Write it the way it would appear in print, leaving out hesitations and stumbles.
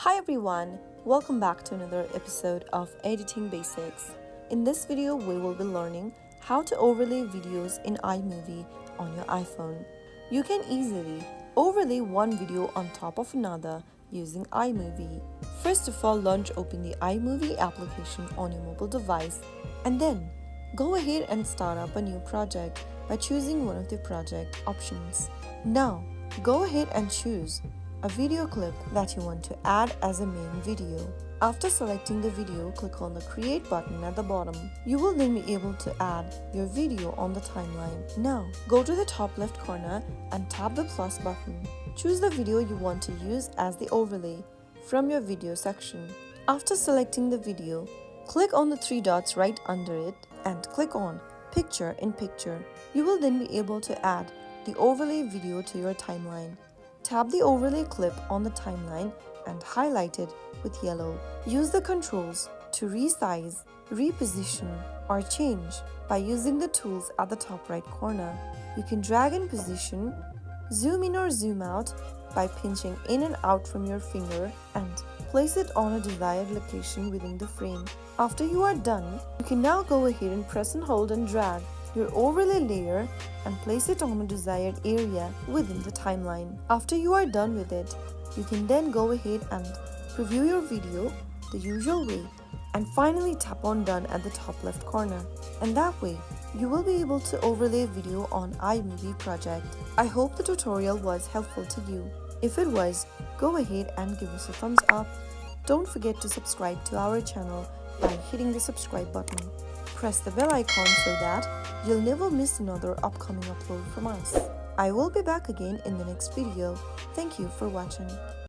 Hi everyone, welcome back to another episode of Editing Basics. In this video, we will be learning how to overlay videos in iMovie on your iPhone. You can easily overlay one video on top of another using iMovie. First of all, launch open the iMovie application on your mobile device and then go ahead and start up a new project by choosing one of the project options. Now, go ahead and choose a video clip that you want to add as a main video. After selecting the video, click on the Create button at the bottom. You will then be able to add your video on the timeline. Now, go to the top left corner and tap the plus button. Choose the video you want to use as the overlay from your video section. After selecting the video, click on the three dots right under it and click on Picture in Picture. You will then be able to add the overlay video to your timeline. Tap the overlay clip on the timeline and highlight it with yellow. Use the controls to resize, reposition, or change by using the tools at the top right corner. You can drag and position, zoom in or zoom out by pinching in and out from your finger and place it on a desired location within the frame. After you are done, you can now go ahead and press and hold and drag your overlay layer and place it on a desired area within the timeline. After you are done with it, you can then go ahead and preview your video the usual way and finally tap on Done at the top left corner. And that way, you will be able to overlay a video on iMovie project. I hope the tutorial was helpful to you. If it was, go ahead and give us a thumbs up. Don't forget to subscribe to our channel by hitting the subscribe button. Press the bell icon so that you'll never miss another upcoming upload from us. I will be back again in the next video. Thank you for watching.